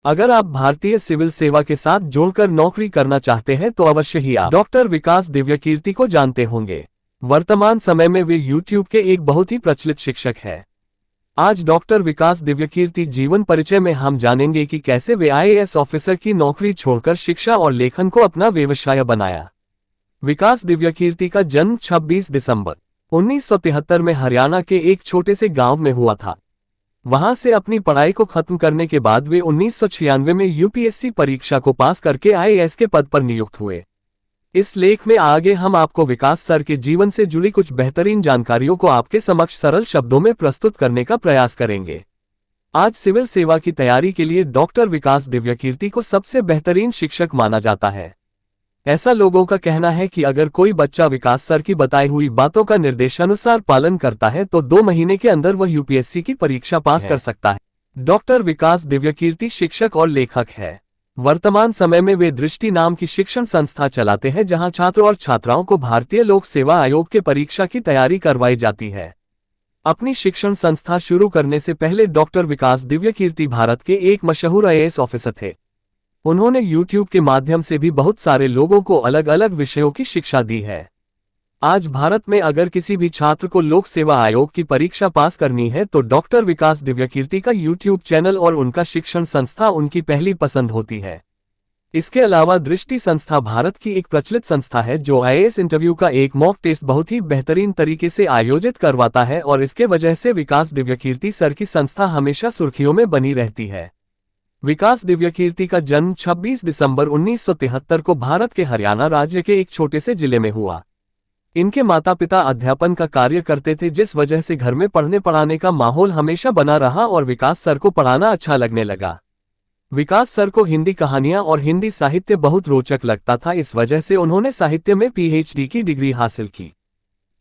अगर आप भारतीय सिविल सेवा के साथ जोड़कर नौकरी करना चाहते हैं तो अवश्य ही आप डॉक्टर विकास दिव्यकीर्ति को जानते होंगे। वर्तमान समय में वे YouTube के एक बहुत ही प्रचलित शिक्षक हैं। आज डॉक्टर विकास दिव्यकीर्ति जीवन परिचय में हम जानेंगे कि कैसे वे IAS ऑफिसर की नौकरी छोड़कर शिक्षा और लेखन को अपना व्यवसाय बनाया। विकास दिव्यकीर्ति का जन्म 26 दिसंबर 1973 में हरियाणा के एक छोटे से गांव में हुआ था। वहां से अपनी पढ़ाई को खत्म करने के बाद वे 1996 में UPSC परीक्षा को पास करके IAS के पद पर नियुक्त हुए। इस लेख में आगे हम आपको विकास सर के जीवन से जुड़ी कुछ बेहतरीन जानकारियों को आपके समक्ष सरल शब्दों में प्रस्तुत करने का प्रयास करेंगे। आज सिविल सेवा की तैयारी के लिए डॉक्टर विकास दिव्यकीर्ति को सबसे बेहतरीन शिक्षक माना जाता है। ऐसा लोगों का कहना है कि अगर कोई बच्चा विकास सर की बताई हुई बातों का निर्देशानुसार पालन करता है तो 2 महीने के अंदर वह UPSC की परीक्षा पास कर सकता है। डॉक्टर विकास दिव्यकीर्ति शिक्षक और लेखक है। वर्तमान समय में वे दृष्टि नाम की शिक्षण संस्था चलाते हैं, जहां छात्रों और छात्राओं को भारतीय लोक सेवा आयोग के परीक्षा की तैयारी करवाई जाती है। अपनी शिक्षण संस्था शुरू करने से पहले डॉक्टर विकास दिव्यकीर्ति भारत के एक मशहूर IAS ऑफिसर थे। उन्होंने YouTube के माध्यम से भी बहुत सारे लोगों को अलग अलग विषयों की शिक्षा दी है। आज भारत में अगर किसी भी छात्र को लोक सेवा आयोग की परीक्षा पास करनी है तो डॉक्टर विकास दिव्यकीर्ति का YouTube चैनल और उनका शिक्षण संस्था उनकी पहली पसंद होती है। इसके अलावा दृष्टि संस्था भारत की एक प्रचलित संस्था है जो IAS इंटरव्यू का एक मॉक टेस्ट बहुत ही बेहतरीन तरीके से आयोजित करवाता है और इसके वजह से विकास दिव्यकीर्ति सर की संस्था हमेशा सुर्खियों में बनी रहती है। विकास दिव्यकीर्ति का जन्म 26 दिसंबर 1973 को भारत के हरियाणा राज्य के एक छोटे से जिले में हुआ। इनके माता पिता अध्यापन का कार्य करते थे, जिस वजह से घर में पढ़ने पढ़ाने का माहौल हमेशा बना रहा और विकास सर को पढ़ाना अच्छा लगने लगा। विकास सर को हिंदी कहानियां और हिंदी साहित्य बहुत रोचक लगता था, इस वजह से उन्होंने साहित्य में PhD की डिग्री हासिल की।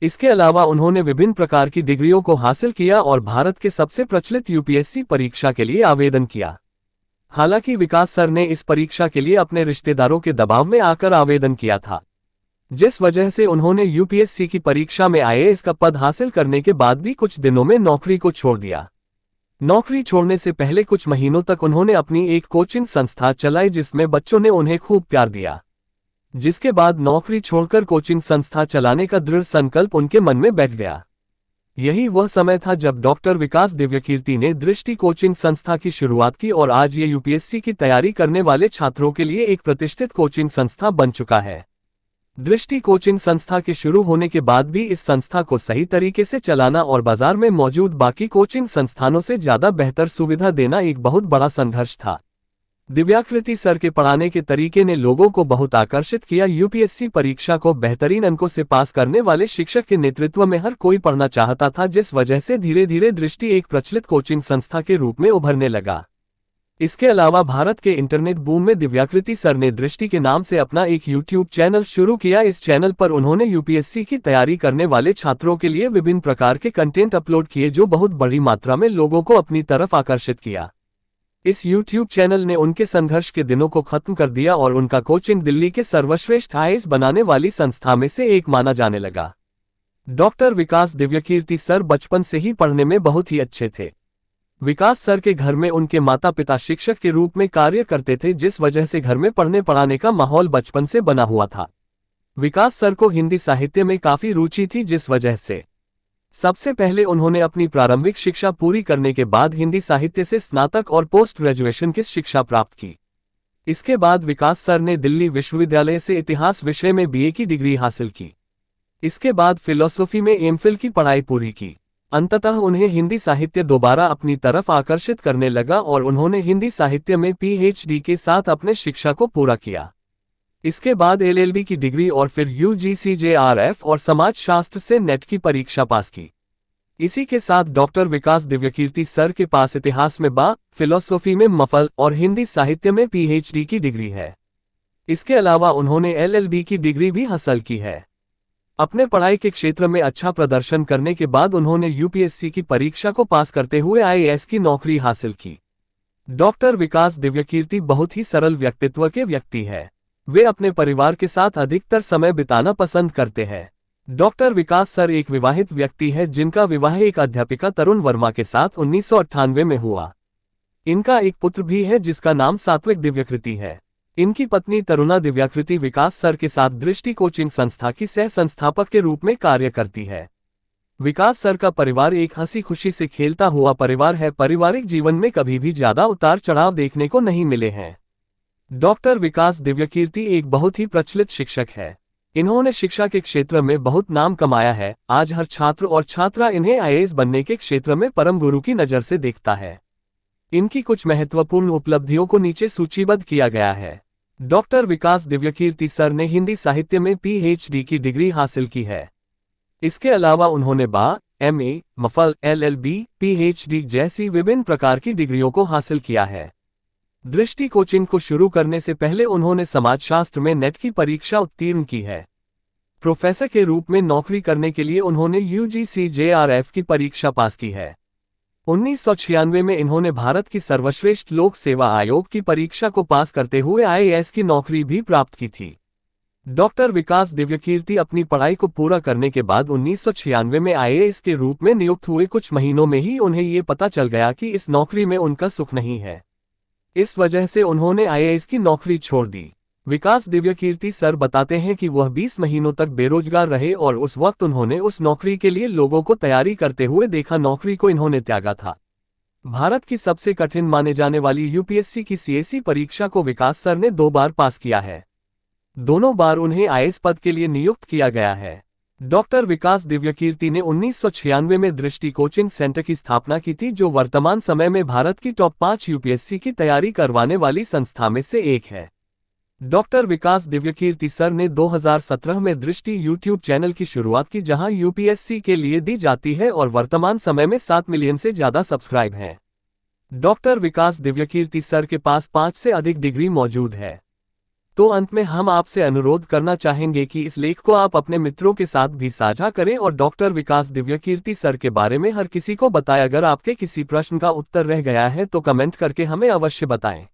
इसके अलावा उन्होंने विभिन्न प्रकार की डिग्रियों को हासिल किया और भारत के सबसे प्रचलित UPSC परीक्षा के लिए आवेदन किया। हालांकि विकास सर ने इस परीक्षा के लिए अपने रिश्तेदारों के दबाव में आकर आवेदन किया था, जिस वजह से उन्होंने UPSC की परीक्षा में IAS का पद हासिल करने के बाद भी कुछ दिनों में नौकरी को छोड़ दिया। नौकरी छोड़ने से पहले कुछ महीनों तक उन्होंने अपनी एक कोचिंग संस्था चलाई, जिसमें बच्चों ने उन्हें खूब प्यार दिया। जिसके बाद नौकरी छोड़कर कोचिंग संस्था चलाने का दृढ़ संकल्प उनके मन में बैठ गया। यही वह समय था जब डॉक्टर विकास दिव्यकीर्ति ने दृष्टि कोचिंग संस्था की शुरुआत की और आज ये UPSC की तैयारी करने वाले छात्रों के लिए एक प्रतिष्ठित कोचिंग संस्था बन चुका है। दृष्टि कोचिंग संस्था के शुरू होने के बाद भी इस संस्था को सही तरीके से चलाना और बाजार में मौजूद बाकी कोचिंग संस्थानों से ज्यादा बेहतर सुविधा देना एक बहुत बड़ा संघर्ष था। दिव्यकीर्ति सर के पढ़ाने के तरीके ने लोगों को बहुत आकर्षित किया। UPSC परीक्षा को बेहतरीन अंकों से पास करने वाले शिक्षक के नेतृत्व में हर कोई पढ़ना चाहता था, जिस वजह से धीरे धीरे दृष्टि एक प्रचलित कोचिंग संस्था के रूप में उभरने लगा। इसके अलावा भारत के इंटरनेट बूम में दिव्यकीर्ति सर ने दृष्टि के नाम से अपना एक YouTube चैनल शुरू किया। इस चैनल पर उन्होंने UPSC की तैयारी करने वाले छात्रों के लिए विभिन्न प्रकार के कंटेंट अपलोड किए, जो बहुत बड़ी मात्रा में लोगों को अपनी तरफ आकर्षित किया। इस YouTube चैनल ने उनके संघर्ष के दिनों को खत्म कर दिया और उनका कोचिंग दिल्ली के सर्वश्रेष्ठ IAS बनाने वाली संस्था में से एक माना जाने लगा। डॉक्टर विकास दिव्यकीर्ति सर बचपन से ही पढ़ने में बहुत ही अच्छे थे। विकास सर के घर में उनके माता पिता शिक्षक के रूप में कार्य करते थे, जिस वजह से घर में पढ़ने पढ़ाने का माहौल बचपन से बना हुआ था। विकास सर को हिंदी साहित्य में काफी रुचि थी, जिस वजह से सबसे पहले उन्होंने अपनी प्रारंभिक शिक्षा पूरी करने के बाद हिंदी साहित्य से स्नातक और पोस्ट ग्रेजुएशन की शिक्षा प्राप्त की। इसके बाद विकास सर ने दिल्ली विश्वविद्यालय से इतिहास विषय में BA की डिग्री हासिल की। इसके बाद फिलॉसफी में MPhil की पढ़ाई पूरी की। अंततः उन्हें हिंदी साहित्य दोबारा अपनी तरफ आकर्षित करने लगा और उन्होंने हिंदी साहित्य में PhD के साथ अपने शिक्षा को पूरा किया। इसके बाद LLB की डिग्री और फिर UGC JRF और समाज शास्त्र से नेट की परीक्षा पास की। इसी के साथ डॉक्टर विकास दिव्यकीर्ति सर के पास इतिहास में BA, फिलॉसफी में MPhil और हिंदी साहित्य में PhD की डिग्री है। इसके अलावा उन्होंने LLB की डिग्री भी हासिल की है। अपने पढ़ाई के क्षेत्र में अच्छा प्रदर्शन करने के बाद उन्होंने UPSC की परीक्षा को पास करते हुए IAS की नौकरी हासिल की। डॉक्टर विकास दिव्यकीर्ति बहुत ही सरल व्यक्तित्व के व्यक्ति है। वे अपने परिवार के साथ अधिकतर समय बिताना पसंद करते हैं। डॉक्टर विकास सर एक विवाहित व्यक्ति है, जिनका विवाह एक अध्यापिका तरुण वर्मा के साथ 1998 में हुआ। इनका एक पुत्र भी है जिसका नाम सात्विक दिव्यकृति है। इनकी पत्नी तरुणा दिव्याकृति विकास सर के साथ दृष्टि कोचिंग संस्था की सह संस्थापक के रूप में कार्य करती है। विकास सर का परिवार एक हंसी खुशी से खेलता हुआ परिवार है। पारिवारिक जीवन में कभी भी ज्यादा उतार चढ़ाव देखने को नहीं मिले हैं। डॉक्टर विकास दिव्यकीर्ति एक बहुत ही प्रचलित शिक्षक है। इन्होंने शिक्षा के क्षेत्र में बहुत नाम कमाया है। आज हर छात्र और छात्रा इन्हें आईएएस बनने के क्षेत्र में परम गुरु की नज़र से देखता है। इनकी कुछ महत्वपूर्ण उपलब्धियों को नीचे सूचीबद्ध किया गया है। डॉक्टर विकास दिव्यकीर्ति सर ने हिंदी साहित्य में पीएचडी की डिग्री हासिल की है। इसके अलावा उन्होंने बा, एमए, मफल, एलएलबी, पीएचडी जैसी विभिन्न प्रकार की डिग्रियों को हासिल किया है। दृष्टि कोचिंग को शुरू करने से पहले उन्होंने समाजशास्त्र में नेट की परीक्षा उत्तीर्ण की है। प्रोफेसर के रूप में नौकरी करने के लिए उन्होंने यूजीसी जेआरएफ की परीक्षा पास की है। 1996 में इन्होंने भारत की सर्वश्रेष्ठ लोक सेवा आयोग की परीक्षा को पास करते हुए आईएएस की नौकरी भी प्राप्त की थी। डॉक्टर विकास दिव्यकीर्ति अपनी पढ़ाई को पूरा करने के बाद 1996 में आईएएस के रूप में नियुक्त हुए। कुछ महीनों में ही उन्हें ये पता चल गया कि इस नौकरी में उनका सुख नहीं है। इस वजह से उन्होंने आईएएस की नौकरी छोड़ दी। विकास दिव्यकीर्ति सर बताते हैं कि वह 20 महीनों तक बेरोजगार रहे और उस वक्त उन्होंने उस नौकरी के लिए लोगों को तैयारी करते हुए देखा। नौकरी को इन्होंने त्यागा था। भारत की सबसे कठिन माने जाने वाली यूपीएससी की सीएसी परीक्षा को विकास सर ने 2 बार पास किया है। दोनों बार उन्हें आईएएस पद के लिए नियुक्त किया गया है। डॉक्टर विकास दिव्यकीर्ति ने 1996 में दृष्टि कोचिंग सेंटर की स्थापना की थी, जो वर्तमान समय में भारत की टॉप 5 यूपीएससी की तैयारी करवाने वाली संस्था में से एक है। डॉक्टर विकास दिव्यकीर्ति सर ने 2017 में दृष्टि यूट्यूब चैनल की शुरुआत की, जहां यूपीएससी के लिए दी जाती है और वर्तमान समय में 7 मिलियन से ज्यादा सब्सक्राइब हैं। डॉक्टर विकास दिव्यकीर्ति सर के पास 5 से अधिक डिग्री मौजूद है। तो अंत में हम आपसे अनुरोध करना चाहेंगे कि इस लेख को आप अपने मित्रों के साथ भी साझा करें और डॉक्टर विकास दिव्यकीर्ति सर के बारे में हर किसी को बताएं। अगर आपके किसी प्रश्न का उत्तर रह गया है तो कमेंट करके हमें अवश्य बताएं।